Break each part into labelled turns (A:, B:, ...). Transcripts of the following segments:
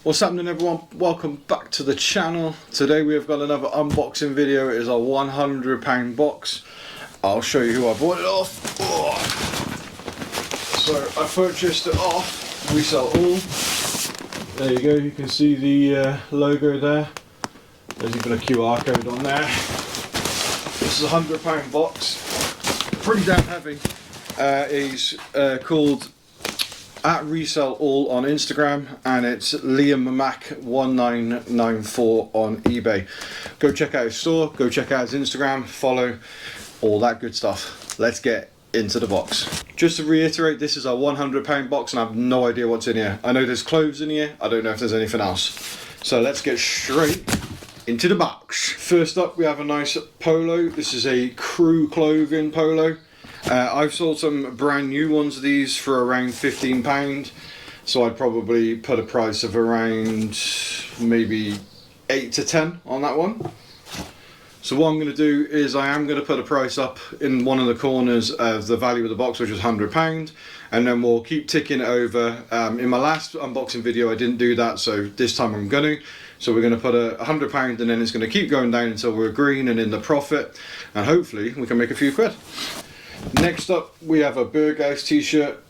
A: What's happening, everyone? Welcome back to the channel. Today we have got another unboxing video. It is a £100 box. I'll show you who I bought it off. Oh. So I purchased it off Reseller. There you go, you can see the logo there. There's even a QR code on there. This is a £100 box. Pretty damn heavy. It's called at Reseller on Instagram, and it's Liam Mac 1994 on eBay. Go check out his store, go check out his Instagram, follow, all that good stuff. Let's get into the box. Just to reiterate, this is a £100 box and I have no idea what's in here. I know there's clothes in here, I don't know if there's anything else. So let's get straight into the box. First up we have a nice polo. This is a crew clothing polo. I've sold some brand new ones of these for around £15, so I'd probably put a price of around maybe 8 to 10 on that one. So what I'm going to do is I am going to put a price up in one of the corners of the value of the box, which is £100, and then we'll keep ticking it over. In my last unboxing video I didn't do that, so this time I'm going to. So we're going to put a £100 and then it's going to keep going down until we're green and in the profit, and hopefully we can make a few quid. Next up we have a Berghaus t-shirt.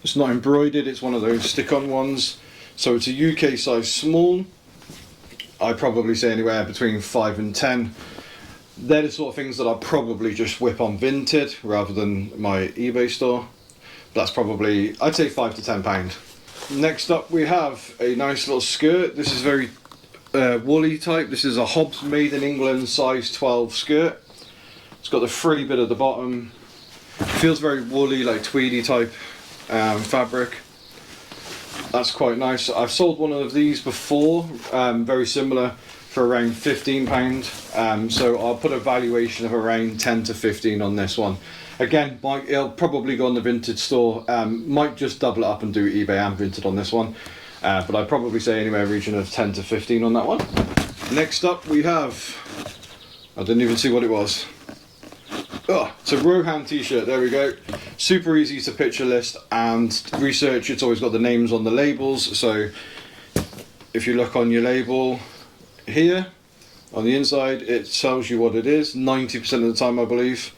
A: It's not embroidered, it's one of those stick-on ones. So it's a UK size small. I'd probably say anywhere between 5 and 10. They're the sort of things that I'll probably just whip on Vinted rather than my eBay store. That's probably, I'd say £5 to £10. Next up we have a nice little skirt. This is very woolly type. This is a Hobbs made in England size 12 skirt. It's got the frilly bit at the bottom. Feels very woolly, like tweedy type fabric. That's quite nice. I've sold one of these before, very similar, for around £15. So I'll put a valuation of around 10 to 15 on this one. Again, it'll probably go on the Vinted store. Might just double it up and do eBay and Vinted on this one. But I'd probably say anywhere region of 10 to 15 on that one. Next up we have, I didn't even see what it was. Oh, it's a Rohan t-shirt, there we go. Super easy to picture list and research. It's always got the names on the labels, so if you look on your label here on the inside, it tells you what it is 90% of the time, I believe.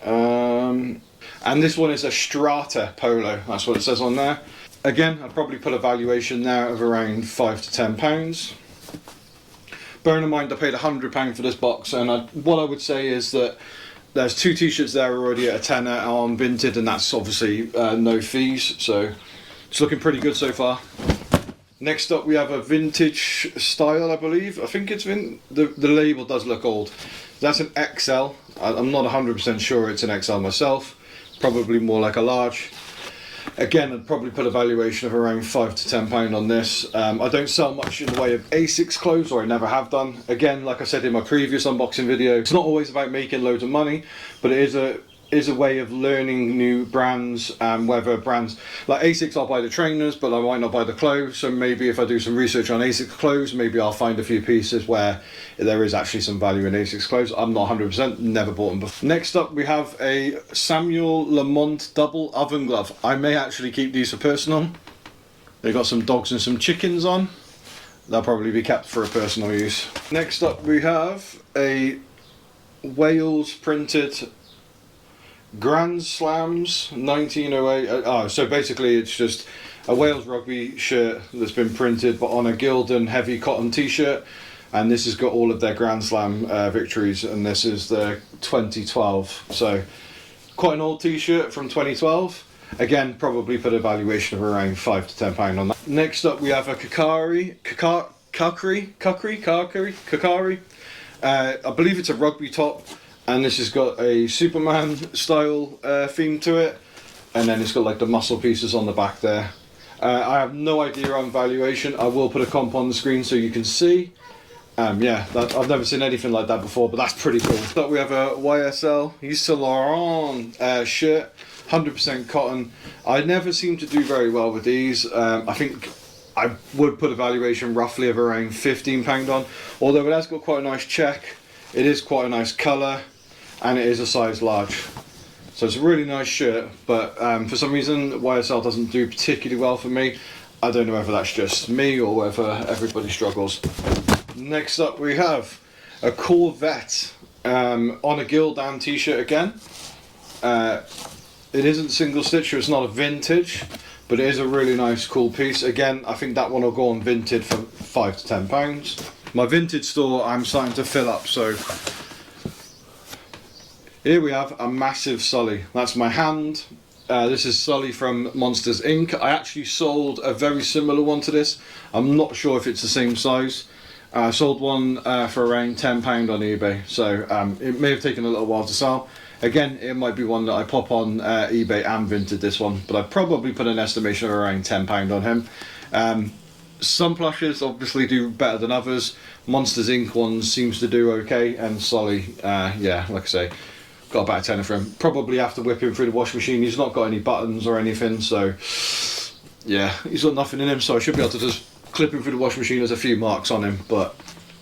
A: And this one is a Strata polo, that's what it says on there. Again, I'd probably put a valuation there of around £5 to £10. Bearing in mind I paid £100 for this box, and what I would say is that there's 2 t-shirts there already at a tenner on Vinted, and that's obviously no fees, so it's looking pretty good so far. Next up we have a vintage style, I believe. I think it's the label does look old. That's an XL. I'm not 100% sure it's an XL myself. Probably more like a large. Again, I'd probably put a valuation of around £5 to £10 on this. I don't sell much in the way of ASICS clothes, or I never have done. Again, like I said in my previous unboxing video, it's not always about making loads of money, but it is a way of learning new brands, whether brands like ASICS, I'll buy the trainers but I might not buy the clothes. So maybe if I do some research on ASICS clothes, maybe I'll find a few pieces where there is actually some value in ASICS clothes. I'm not 100%, never bought them before. Next up we have a Samuel Lamont double oven glove. I may actually keep these for personal. They've got some dogs and some chickens on. They'll probably be kept for a personal use. Next up we have a Wales printed Grand Slams 1908. So basically it's just a Wales rugby shirt that's been printed but on a Gildan heavy cotton t-shirt, and this has got all of their Grand Slam victories, and this is the 2012, so quite an old t-shirt from 2012. Again, probably put a valuation of around £5 to £10 on that. Next up we have a Kakari. I believe it's a rugby top, and this has got a Superman style theme to it, and then it's got like the muscle pieces on the back there. I have no idea on valuation. I will put a comp on the screen so you can see. Yeah, I've never seen anything like that before, but that's pretty cool. So we have a YSL Yves Saint Laurent shirt, 100% cotton. I never seem to do very well with these. I think I would put a valuation roughly of around £15 on, although it has got quite a nice check. It is quite a nice colour, and it is a size large. So it's a really nice shirt, but for some reason YSL doesn't do particularly well for me. I don't know whether that's just me or whether everybody struggles. Next up we have a Corvette on a Gildan t-shirt again. It isn't single stitch, so it's not a vintage, but it is a really nice cool piece. Again, I think that one will go on Vinted for £5 to £10. My vintage store I'm starting to fill up, so here we have a massive Sully. That's my hand. This is Sully from Monsters Inc. I actually sold a very similar one to this. I'm not sure if it's the same size. I sold one for around £10 on eBay, so it may have taken a little while to sell. Again, it might be one that I pop on eBay and Vinted, this one, but I probably put an estimation of around £10 on him. Some plushes obviously do better than others. Monsters Inc. ones seems to do okay, and Sully, yeah, like I say, got about a tenner for him. Probably have to whip him through the washing machine. He's not got any buttons or anything, so yeah, he's got nothing in him, so I should be able to just clip him through the washing machine. There's a few marks on him, but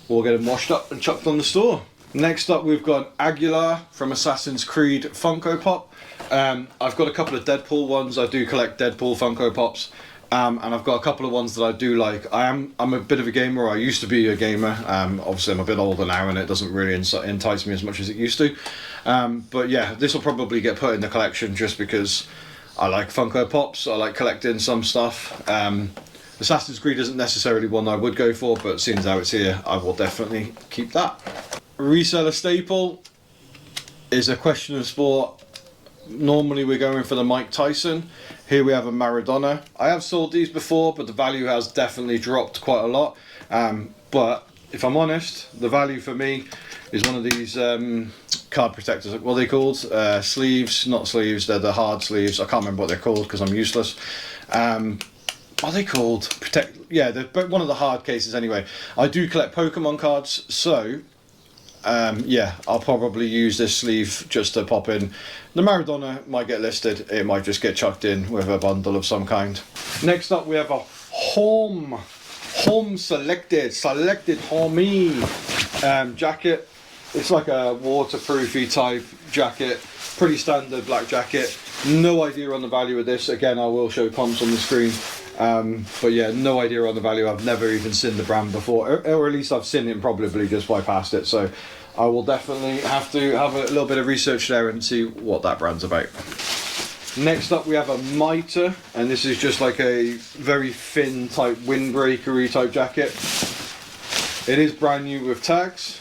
A: we'll get him washed up and chucked on the store. Next up we've got Aguilar from Assassin's Creed Funko Pop. I've got a couple of Deadpool ones. I do collect Deadpool Funko Pops. And I've got a couple of ones that I do like. I'm a bit of a gamer. I used to be a gamer. Obviously I'm a bit older now and it doesn't really entice me as much as it used to. But yeah, this will probably get put in the collection just because I like Funko Pops. I like collecting some stuff. Assassin's Creed isn't necessarily one I would go for, but seeing as how it's here, I will definitely keep that. Reseller staple is a question of sport. Normally we're going for the Mike Tyson. Here we have a Maradona. I have sold these before, but the value has definitely dropped quite a lot. But if I'm honest, the value for me is one of these card protectors. What are they called? Sleeves, not sleeves, they're the hard sleeves. I can't remember what they're called because I'm useless. What are they called? Yeah, they're one of the hard cases anyway. I do collect Pokemon cards, so yeah, I'll probably use this sleeve just to pop in. The Maradona might get listed, it might just get chucked in with a bundle of some kind. Next up we have a home selected homie jacket. It's like a waterproofy type jacket, pretty standard black jacket. No idea on the value of this. Again, I will show comps on the screen. But yeah, no idea on the value. I've never even seen the brand before, or at least I've seen it probably just by past it, so I will definitely have to have a little bit of research there and see what that brand's about. Next up we have a mitre, and this is just like a very thin type windbreakery type jacket. It is brand new with tags.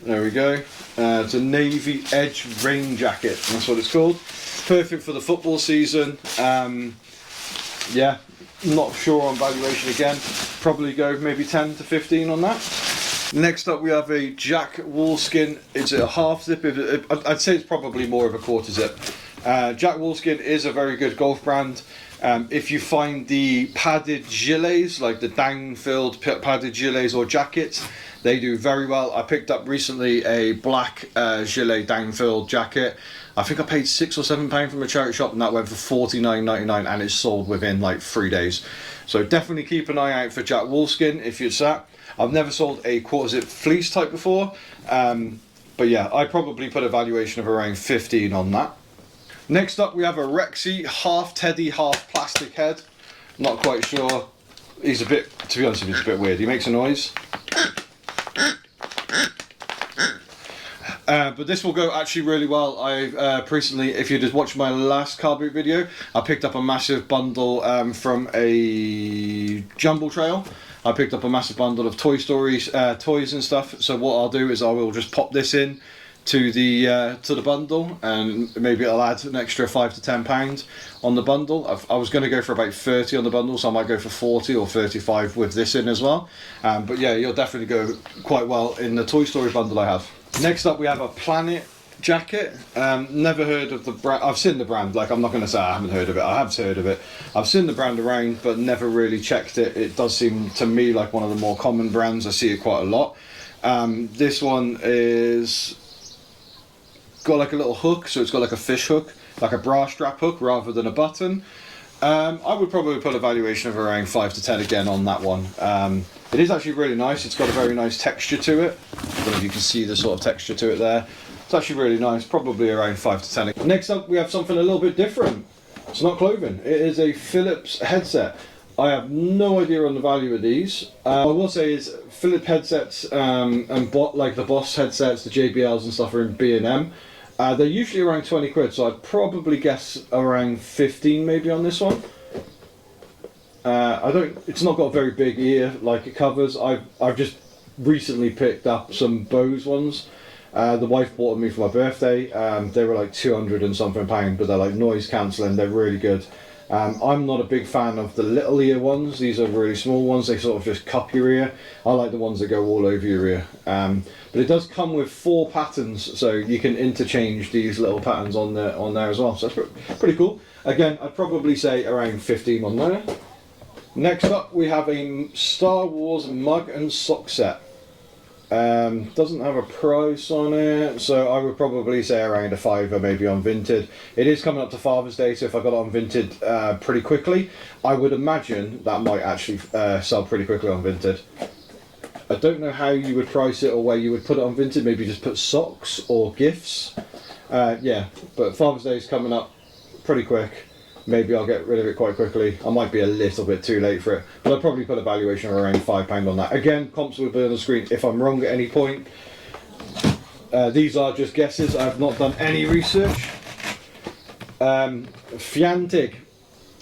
A: There we go. It's a navy edge rain jacket, that's what it's called. Perfect for the football season. Yeah, not sure on valuation again. Probably go maybe 10 to 15 on that. Next up we have a Jack Wolfskin. It's a half zip. I'd say it's probably more of a quarter zip. Jack Wolfskin is a very good golf brand. If you find the padded gilets, like the down-filled padded gilets or jackets, they do very well. I picked up recently a black gilet down-filled jacket. I think I paid £6 or £7 from a charity shop, and that went for $49.99, and it's sold within like 3 days. So definitely keep an eye out for Jack Wolfskin if you're that. I've never sold a quarter zip fleece type before, but yeah, I probably put a valuation of around 15 on that. Next up we have a Rexy half teddy half plastic head. Not quite sure. He's a bit, to be honest with you, it's a bit weird. He makes a noise. But this will go actually really well. I recently, if you just watched my last car boot video, I picked up a massive bundle from a jumble trail. I picked up a massive bundle of Toy Stories toys and stuff. So what I'll do is I will just pop this in to the bundle, and maybe it'll add an extra £5 to £10 on the bundle. I was going to go for about 30 on the bundle, so I might go for 40 or 35 with this in as well. But yeah, you'll definitely go quite well in the Toy Story bundle I have. Next up we have a Planet jacket. Never heard of the brand. I've seen the brand, like I'm not going to say I haven't heard of it. I have heard of it. I've seen the brand around but never really checked it. It does seem to me like one of the more common brands. I see it quite a lot. This one is got like a little hook, so it's got like a fish hook, like a bra strap hook rather than a button. I would probably put a valuation of around 5 to 10 again on that one. It is actually really nice. It's got a very nice texture to it. I don't know if you can see the sort of texture to it there. It's actually really nice, probably around 5 to 10. Next up we have something a little bit different. It's not clothing, it is a Philips headset. I have no idea on the value of these. I will say is Philip headsets and like the Boss headsets, the JBLs and stuff are in B&M. They're usually around 20 quid, so I'd probably guess around 15 maybe on this one. It's not got a very big ear like it covers. I've just recently picked up some Bose ones. The wife bought them me for my birthday. They were like 200 and something pound, but they're like noise cancelling. They're really good. I'm not a big fan of the little ear ones. These are really small ones. They sort of just cup your ear. I like the ones that go all over your ear. But it does come with 4 patterns, so you can interchange these little patterns on there as well. So that's pretty cool. Again, I'd probably say around 15 on there. Next up, we have a Star Wars mug and sock set. Doesn't have a price on it, so I would probably say around a £5 maybe on Vinted. It is coming up to Father's Day, so if I got it on Vinted pretty quickly, I would imagine that might actually sell pretty quickly on Vinted. I don't know how you would price it or where you would put it on Vinted. Maybe just put socks or gifts. Yeah, but Father's Day is coming up pretty quick. Maybe I'll get rid of it quite quickly. I might be a little bit too late for it, but I'd probably put a valuation of around £5 on that. Again, comps will be on the screen if I'm wrong at any point. These are just guesses. I've not done any research. Fjantig,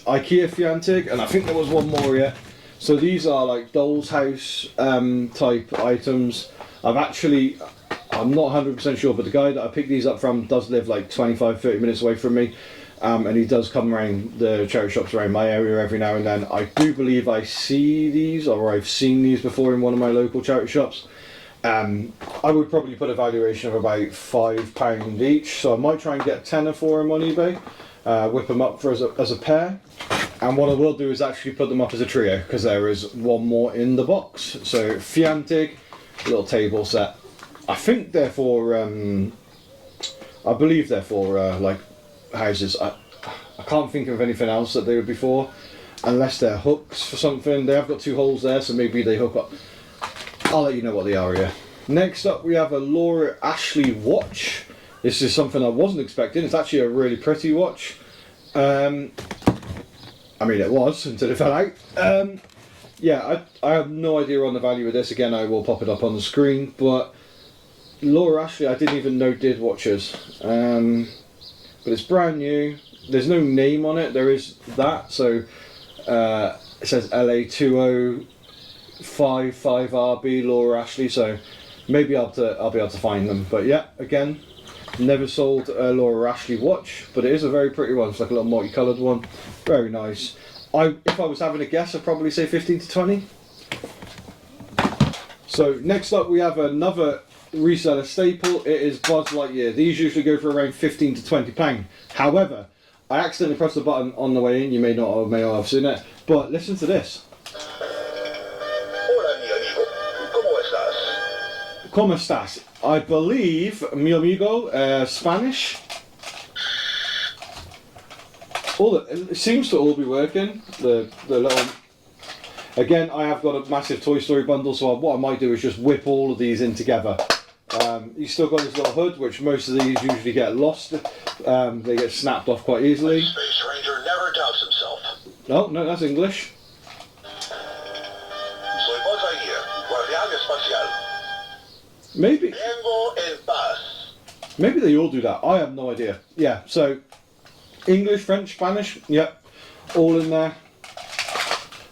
A: IKEA Fjantig, and I think there was one more yet. So these are like doll's house type items. I'm not 100% sure, but the guy that I picked these up from does live like 25-30 minutes away from me. And he does come around the charity shops around my area every now and then. I do believe I see these, or I've seen these before in one of my local charity shops. I would probably put a valuation of about £5 each, so I might try and get a tenner for them on eBay, whip them up for as a pair. And what I will do is actually put them up as a trio, because there is one more in the box. So Fjantig, little table set. I think they're for, I believe they're for like houses. I can't think of anything else that they would be for, unless they're hooks for something. They have got 2 holes there, so maybe they hook up. I'll let you know what they are here. Next up, we have a Laura Ashley watch. This is something I wasn't expecting. It's actually a really pretty watch. I mean, it was until it fell out. Yeah, I have no idea on the value of this. Again, I will pop it up on the screen, but Laura Ashley, I didn't even know did watches. But it's brand new. There's no name on it. There is that, so it says LA2055RB Laura Ashley, so maybe I'll be able to find them. But yeah, again, never sold a Laura Ashley watch, but it is a very pretty one. It's like a little multicoloured one. Very nice. If I was having a guess, I'd probably say 15 to 20. So next up, we have another reseller staple. It is Buzz Lightyear. These usually go for around 15 to 20 pound. However, I accidentally pressed the button on the way in. You may not have seen it, but listen to this.
B: Hola mi amigo, ¿cómo estás?
A: ¿Cómo estás? I believe mi amigo, Spanish. It seems to all be working. The little. Again, I have got a massive Toy Story bundle, so what I might do is just whip all of these in together. He's still got his little hood, which most of these usually get lost. They get snapped off quite easily.
B: Space Ranger never doubts himself.
A: Oh, no, that's English.
B: Soy Buzz Lightyear, guardián espacial.
A: Maybe.
B: Vengo en paz.
A: Maybe they all do that. I have no idea. Yeah, so English, French, Spanish, yep, all in there.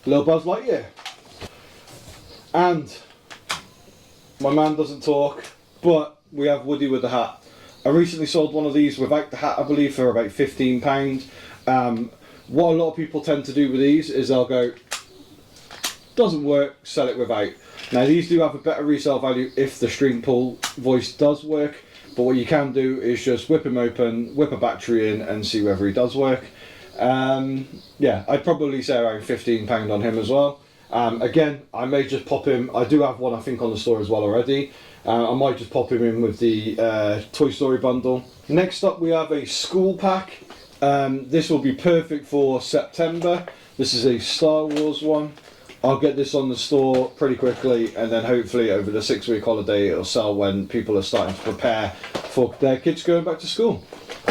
A: Little Buzz Lightyear. And my man doesn't talk, but we have Woody with the hat. I recently sold one of these without the hat, I believe, for about £15. What a lot of people tend to do with these is they'll go, doesn't work, sell it without. Now these do have a better resale value if the string pull voice does work, but what you can do is just whip him open, whip a battery in and see whether he does work. Yeah, I'd probably say around £15 on him as well. Again, I may just pop him, I do have one I think on the store as well already. I might just pop him in with the Toy Story bundle. Next up we have a school pack. This will be perfect for September. This is a Star Wars one. I'll get this on the store pretty quickly, and then hopefully over the 6-week holiday it'll sell when people are starting to prepare for their kids going back to school.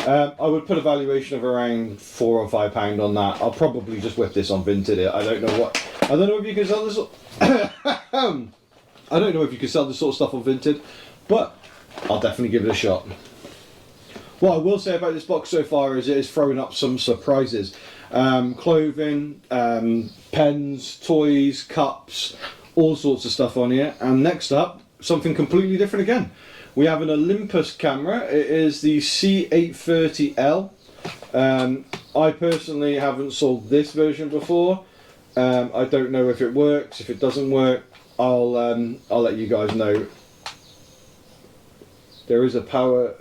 A: I would put a valuation of around £4 or £5 on that. I'll probably just whip this on Vinted. I don't know if you can sell this. I don't know if you can sell this sort of stuff on Vinted, but I'll definitely give it a shot. What I will say about this box so far is it is throwing up some surprises. Clothing, pens, toys, cups, all sorts of stuff on here. And next up, something completely different again. We have an Olympus camera. It is the C830L. I personally haven't sold this version before. I don't know if it works. If it doesn't work, I'll let you guys know. There is a power,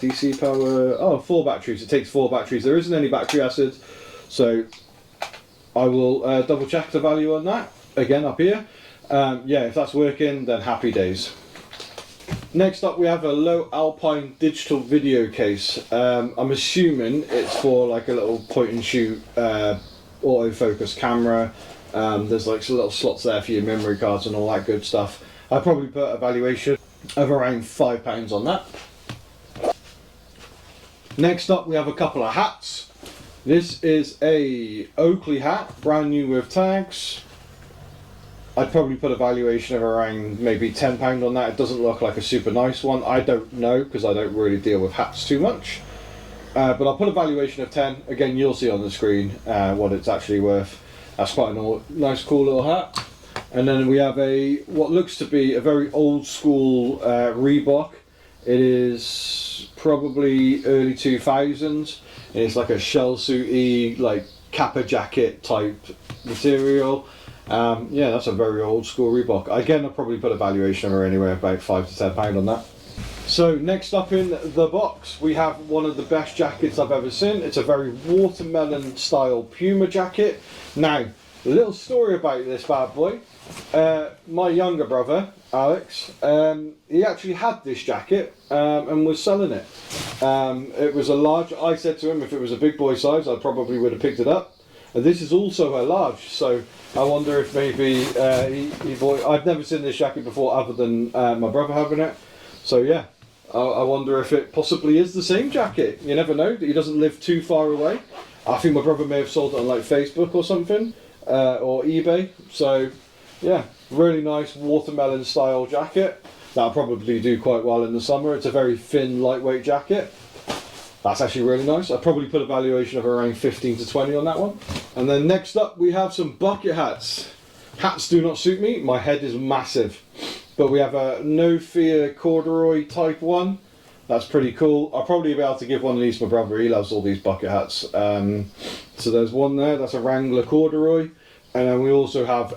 A: DC power, 4 batteries. It takes 4 batteries. There isn't any battery acid, so I will double check the value on that, again up here. Yeah, if that's working, then happy days. Next up we have a low alpine digital video case. I'm assuming it's for like a little point and shoot autofocus camera. There's like some little slots there for your memory cards and all that good stuff. I'd probably put a valuation of around £5 on that. Next up we have a couple of hats. This is a Oakley hat, brand new with tags. I'd probably put a valuation of around maybe £10 on that. It doesn't look like a super nice one. I don't know because I don't really deal with hats too much. But I'll put a valuation of 10. Again, you'll see on the screen what it's actually worth. That's quite a nice, cool little hat. And then we have what looks to be a very old school Reebok. It is probably early 2000s. It's like a shell suity, like kappa jacket type material. Yeah, that's a very old school Reebok. Again, I'll probably put a valuation of anywhere about £5 to £10 on that. So next up in the box, we have one of the best jackets I've ever seen. It's a very watermelon style Puma jacket. Now, a little story about this bad boy. My younger brother, Alex, he actually had this jacket and was selling it. It was a large. I said to him if it was a big boy size, I probably would have picked it up. And this is also a large, so I wonder if maybe he bought. I've never seen this jacket before other than my brother having it. So yeah, I wonder if it possibly is the same jacket. You never know, that he doesn't live too far away. I think my brother may have sold it on like Facebook or something, or eBay. So yeah, really nice watermelon style jacket. That'll probably do quite well in the summer. It's a very thin, lightweight jacket. That's actually really nice. I'd probably put a valuation of around 15 to 20 on that one. And then next up we have some bucket hats. Hats do not suit me, my head is massive. But we have a No Fear corduroy type one. That's pretty cool. I'll probably be able to give one of these to my brother, he loves all these bucket hats. So there's one there, that's a Wrangler corduroy. And then we also have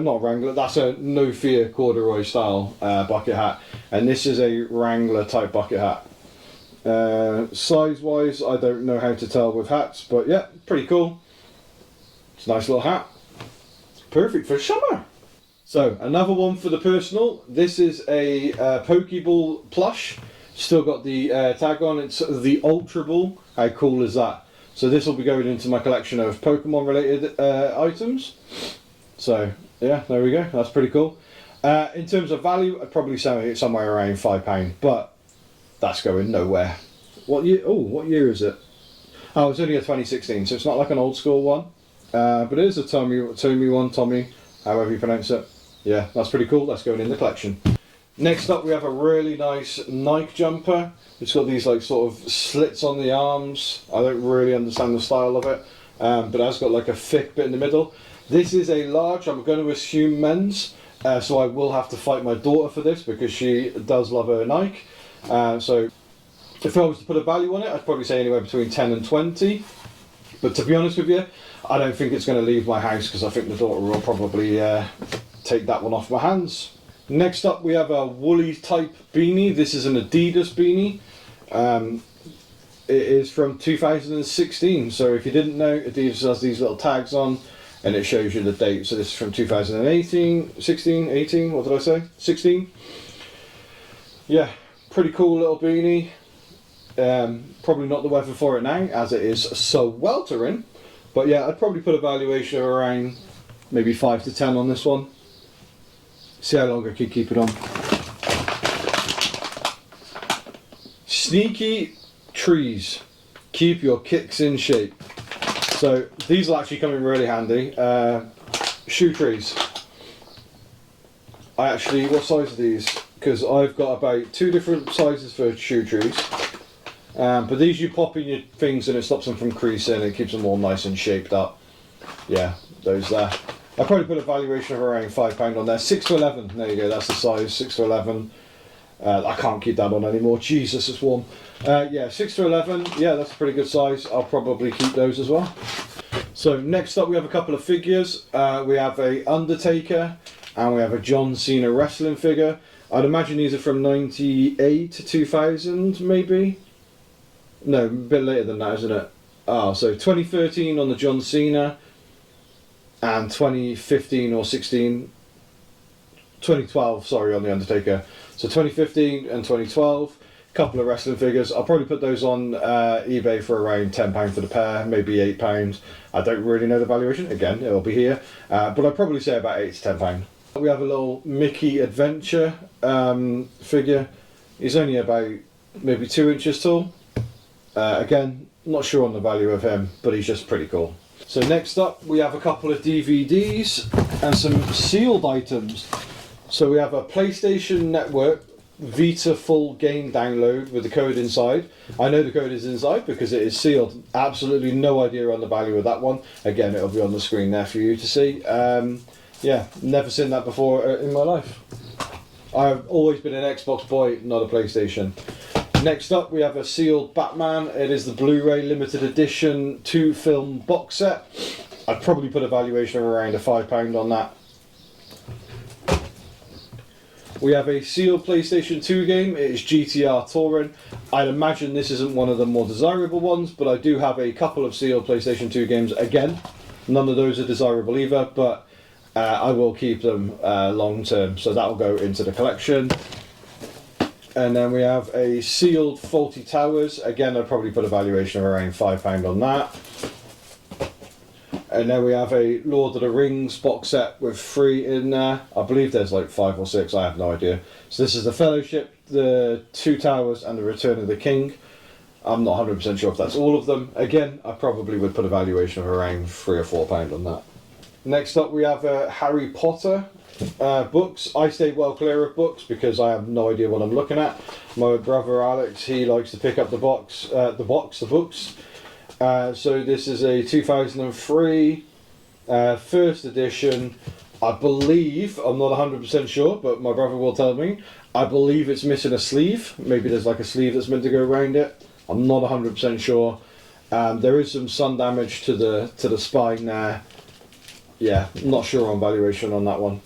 A: not Wrangler, that's a No Fear corduroy style bucket hat. And this is a Wrangler type bucket hat. Size wise, I don't know how to tell with hats, but yeah, pretty cool. It's a nice little hat. Perfect for summer. So another one for the personal. This is a Pokeball plush. Still got the tag on. It's the Ultra Ball. How cool is that? So this will be going into my collection of Pokemon related items. So yeah, there we go. That's pretty cool. In terms of value, I'd probably say it's somewhere around £5, but that's going nowhere. What year? Oh, what year is it? Oh, it's only a 2016, so it's not like an old school one. But it is a Tommy one, however you pronounce it. Yeah, that's pretty cool. That's going in the collection. Next up, we have a really nice Nike jumper. It's got these like sort of slits on the arms. I don't really understand the style of it, but it has got like a thick bit in the middle. This is a large. I'm going to assume men's, so I will have to fight my daughter for this because she does love her Nike. So if I was to put a value on it, I'd probably say anywhere between 10 and 20. But to be honest with you, I don't think it's going to leave my house because I think the daughter will probably take that one off my hands. Next up we have a woolly type beanie. This is an Adidas beanie. It is from 2016. So if you didn't know, Adidas has these little tags on and it shows you the date. So this is from 2018, 16, 18, what did I say? 16. Yeah. Pretty cool little beanie. Probably not the weather for it now as it is so weltering, but yeah, I'd probably put a valuation of around maybe 5 to 10 on this one. See how long I can keep it on. Sneaky trees. Keep your kicks in shape. So these will actually come in really handy. Shoe trees. What size are these? Because I've got about 2 different sizes for shoe trees. But these you pop in your things and it stops them from creasing. It keeps them all nice and shaped up. Yeah, those there. I probably put a valuation of around £5 on there. 6 to 11. There you go. That's the size. 6 to 11. I can't keep that on anymore. Jesus, it's warm. Yeah, 6 to 11. Yeah, that's a pretty good size. I'll probably keep those as well. So next up, we have a couple of figures. We have a Undertaker and we have a John Cena wrestling figure. I'd imagine these are from 98 to 2000, maybe. No, a bit later than that, isn't it? Oh, so 2013 on the John Cena, and 2015 or 2012, sorry, on the Undertaker. So 2015 and 2012, couple of wrestling figures. I'll probably put those on eBay for around £10 for the pair, maybe £8. I don't really know the valuation. Again, it'll be here, but I'd probably say about £8 to £10. We have a little Mickey Adventure figure. He's only about maybe 2 inches tall. Again, not sure on the value of him, but he's just pretty cool. So next up, we have a couple of DVDs and some sealed items. So we have a PlayStation Network Vita full game download with the code inside. I know the code is inside because it is sealed. Absolutely no idea on the value of that one. Again, it'll be on the screen there for you to see. Yeah, never seen that before in my life. I've always been an Xbox boy, not a PlayStation. Next up, we have a sealed Batman. It is the Blu-ray limited edition 2-film box set. I'd probably put a valuation of around £5 on that. We have a sealed PlayStation 2 game. It is GTR Touring. I'd imagine this isn't one of the more desirable ones, but I do have a couple of sealed PlayStation 2 games. Again, none of those are desirable either, but I will keep them long term, so that will go into the collection. And then we have a sealed Faulty Towers. Again, I'd probably put a valuation of around £5 on that. And then we have a Lord of the Rings box set with 3 in there. I believe there's like 5 or 6, I have no idea. So this is the Fellowship, the 2 Towers and the Return of the King. I'm not 100% sure if that's all of them. Again, I probably would put a valuation of around £3 or £4 on that. Next up, we have Harry Potter books. I stay well clear of books because I have no idea what I'm looking at. My brother Alex, he likes to pick up the books. So this is a 2003 first edition. I believe, I'm not 100% sure, but my brother will tell me. I believe it's missing a sleeve. Maybe there's like a sleeve that's meant to go around it. I'm not 100% sure. There is some sun damage to the spine there. Yeah, not sure on valuation on that one.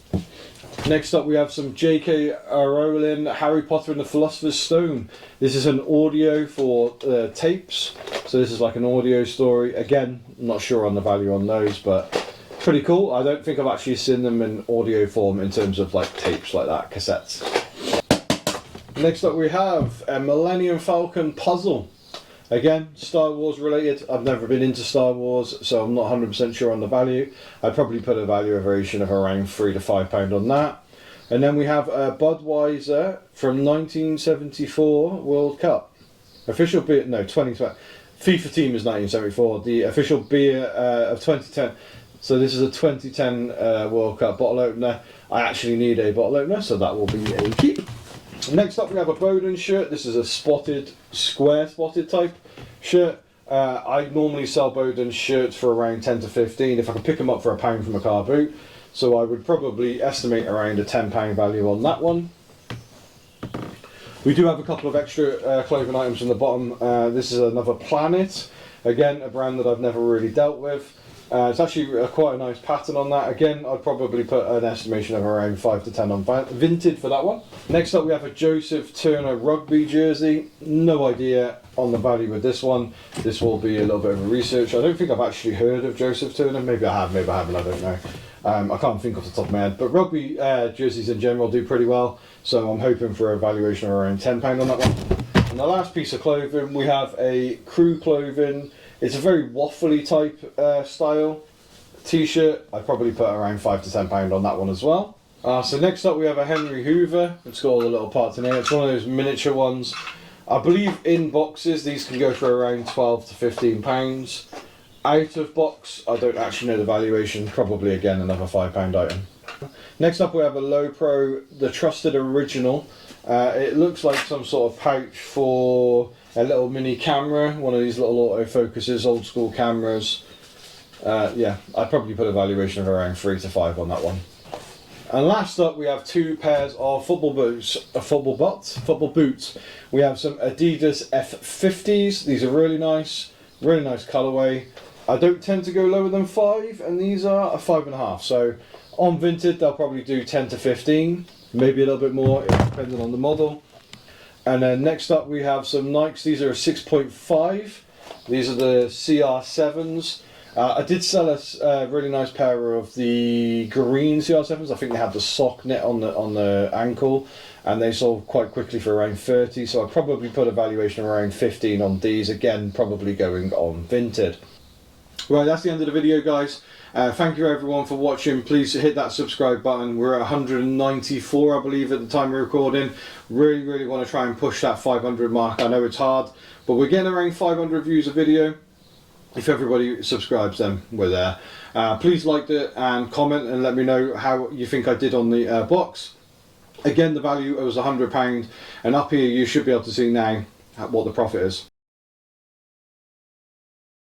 A: Next up, we have some J.K. Rowling, Harry Potter and the Philosopher's Stone. This is an audio for tapes. So this is like an audio story. Again, not sure on the value on those, but pretty cool. I don't think I've actually seen them in audio form in terms of like tapes like that, cassettes. Next up, we have a Millennium Falcon puzzle. Again, Star Wars related. I've never been into Star Wars, so I'm not 100% sure on the value. I'd probably put a valuation of around £3 to £5 on that. And then we have a Budweiser from 1974 World Cup. Official beer, no, 2020. FIFA team is 1974. The official beer of 2010. So this is a 2010 World Cup bottle opener. I actually need a bottle opener, so that will be a keep. Next up, we have a Bowden shirt. This is a square spotted type shirt. I normally sell Bowden shirts for around 10 to 15 if I can pick them up for £1 from a car boot. So I would probably estimate around a £10 value on that one. We do have a couple of extra clothing items on the bottom. This is another Planet. Again, a brand that I've never really dealt with. It's actually quite a nice pattern on that. Again, I'd probably put an estimation of around 5 to 10 on Vinted for that one. Next up, we have a Joseph Turner rugby jersey. No idea on the value of this one. This will be a little bit of a research. I don't think I've actually heard of Joseph Turner. Maybe I have, maybe I haven't, I don't know. I can't think off the top of my head. But rugby jerseys in general do pretty well. So I'm hoping for a valuation of around £10 on that one. And the last piece of clothing, we have a Crew clothing. It's a very waffly type style t-shirt. I'd probably put around £5 to £10 on that one as well. So next up, we have a Henry Hoover. It's got all the little parts in here. It's one of those miniature ones. I believe in boxes these can go for around £12 to £15. Out of box, I don't actually know the valuation, probably again another £5 item. Next up we have a Low Pro, the Trusted Original. It looks like some sort of pouch for a little mini camera, one of these little autofocuses, old school cameras. Yeah, I'd probably put a valuation of around 3 to 5 on that one. And last up we have 2 pairs of football boots. Football boots. We have some Adidas F50s. These are really nice colourway. I don't tend to go lower than 5, and these are a 5.5. So on Vinted they'll probably do 10 to 15, maybe a little bit more depending on the model. And then next up we have some Nikes. These are a 6.5. These are the CR7s. I did sell a really nice pair of the green CR7s. I think they have the sock net on the ankle, and they sold quite quickly for around 30. So I'd probably put a valuation of around 15 on these. Again, probably going on Vinted. Right, that's the end of the video, guys. Thank you everyone for watching. Please hit that subscribe button. We're at 194, I believe, at the time of recording. Really want to try and push that 500 mark. I know it's hard, but we're getting around 500 views a video. If everybody subscribes, then we're there. Please like it and comment and let me know how you think I did on the box. Again, the value was £100, and up here you should be able to see now what the profit is.